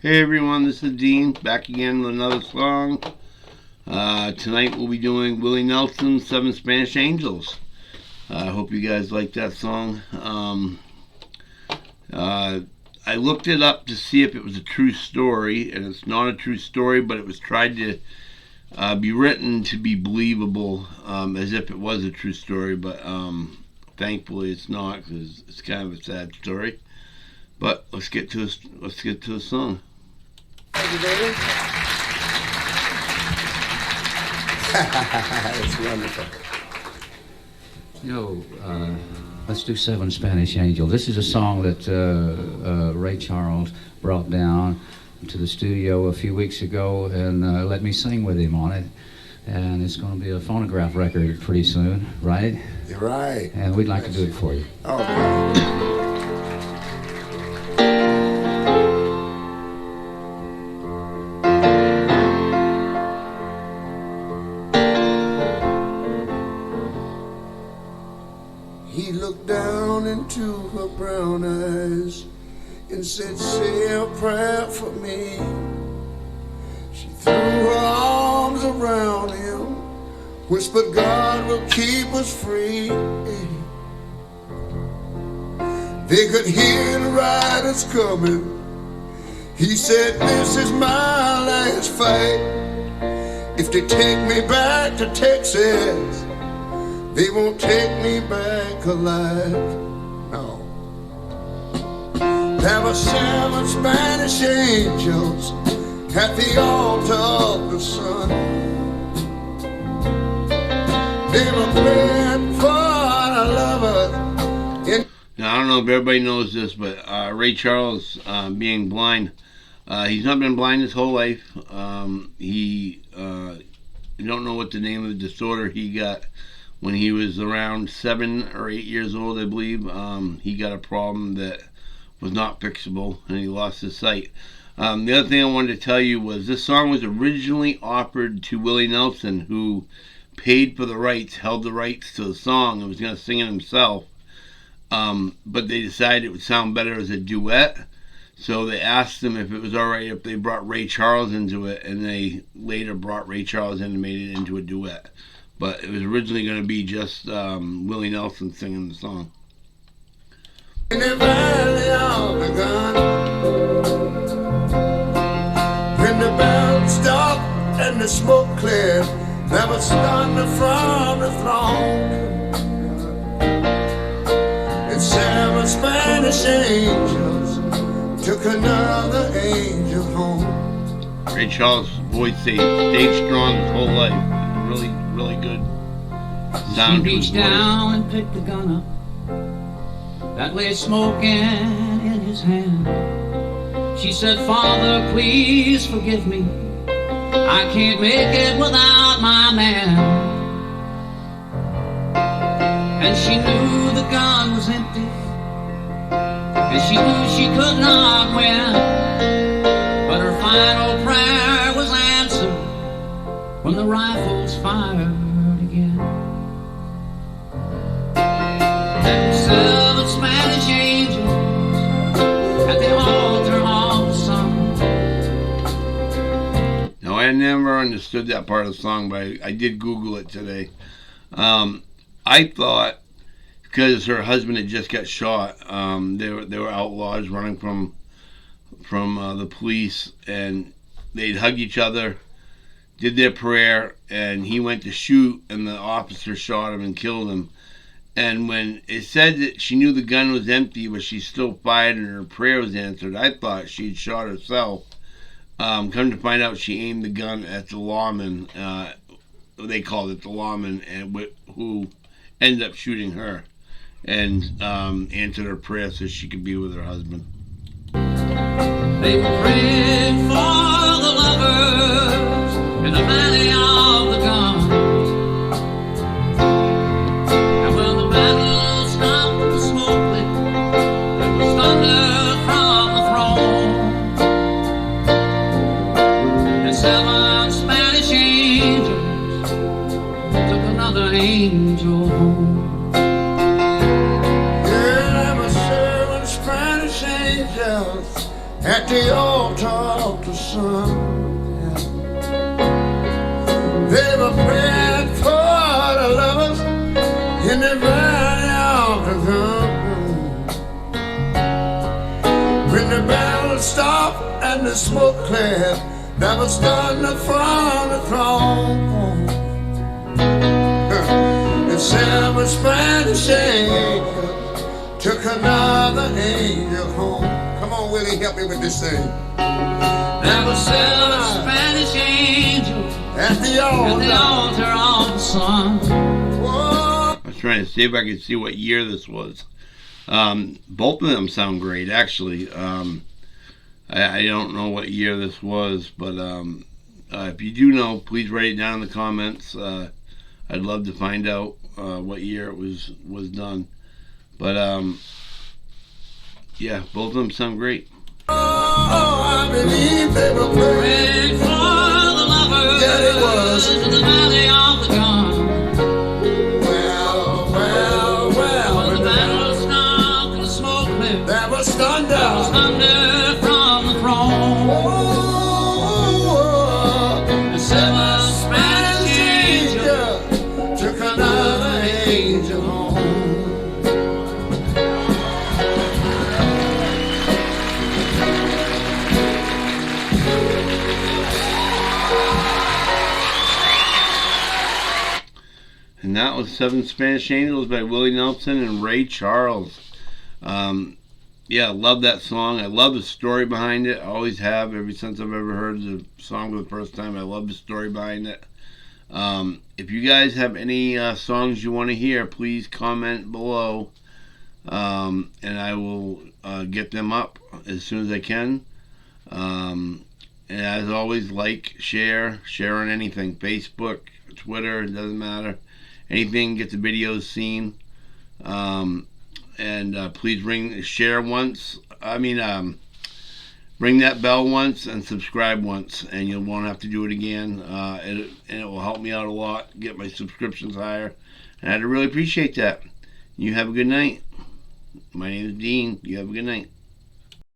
Hey everyone, this is Dean, back again with another song. Tonight we'll be doing Willie Nelson's Seven Spanish Angels. I hope you guys like that song. I looked it up to see if it was a true story, and it's not a true story, but it was tried to be written to be believable, as if it was a true story, but thankfully it's not, because it's kind of a sad story. But let's get to the song. Thank you, David. It's wonderful. Let's do Seven Spanish Angels. This is a song that Ray Charles brought down to the studio a few weeks ago and let me sing with him on it. And it's going to be a phonograph record pretty soon, right? You're right. And we'd like to do it for you. Okay. He looked down into her brown eyes and said, say a prayer for me. She threw her arms around him, whispered, God will keep us free. They could hear the riders coming. He said, this is my last fight. If they take me back to Texas, they won't take me back alive. No. There were seven Spanish angels at the altar of the sun. They were praying for our lovers. Now, I don't know if everybody knows this, but Ray Charles, being blind, he's not been blind his whole life. I don't know what the name of the disorder he got. When he was around 7 or 8 years old, I believe, he got a problem that was not fixable, and he lost his sight. The other thing I wanted to tell you was this song was originally offered to Willie Nelson, who paid for the rights, held the rights to the song, and was going to sing it himself. But they decided it would sound better as a duet, so they asked him if it was all right if they brought Ray Charles into it, and they later brought Ray Charles in and made it into a duet. But it was originally going to be just Willie Nelson singing the song. In the valley of the gun, when the bells stopped and the smoke cleared, there was thunder from the throne, and seven Spanish angels took another angel home. Ray Charles' voice stayed strong his whole life. Really good sound. She reached down and picked the gun up that lay smoking in his hand. She said, Father, please forgive me. I can't make it without my man. And she knew the gun was empty, and she knew she could not win. But her final prayer was answered when the rifles fired again. And seven Spanish angels at the altar of the sun. Now, I never understood that part of the song, but I did Google it today. I thought because her husband had just got shot, they were outlaws running from the police, and they'd hug each other, did their prayer, and he went to shoot, and the officer shot him and killed him. And when it said that she knew the gun was empty, but she still fired and her prayer was answered, I thought she'd shot herself. Come to find out, she aimed the gun at the lawman. They called it the lawman, and who ended up shooting her, and answered her prayer so she could be with her husband. They were praying for the lovers in the valley of the gun. And when the battle stopped and the smoke lit, there was thunder from the throne. And seven Spanish angels took another angel home. Yeah, there were seven Spanish angels at the altar of the sun. They were praying for the lovers in the valley of the gun. When the battle stopped and the smoke cleared, there was thunder from the throne. And 7 Spanish angels took another angel home. Come on, Willie, help me with this thing. There were 7 Spanish angels At the altar of the sun. Whoa. I was trying to see if I could see what year this was. Both of them sound great, actually. I don't know what year this was, but if you do know, please write it down in the comments. I'd love to find out what year it was done. But yeah, both of them sound great. Oh, I believe they were praying For the lovers, yeah, it was. in the valley of the gun. Well, When the battle stopped and the smoke cleared, there was thunder. thunder from the throne. Oh, The 7 Spanish angels took another angel home. And that was 7 Spanish Angels by Willie Nelson and Ray Charles. Yeah, I love that song. I love the story behind it. I always have, ever since I've ever heard the song for the first time. I love the story behind it. If you guys have any songs you want to hear, please comment below. And I will get them up as soon as I can. And as always, like, share on anything. Facebook, Twitter, it doesn't matter. Anything, get the videos seen. And please ring that bell once and subscribe once, and you won't have to do it again. And it will help me out a lot, get my subscriptions higher. And I'd really appreciate that. You have a good night. My name is Dean. You have a good night.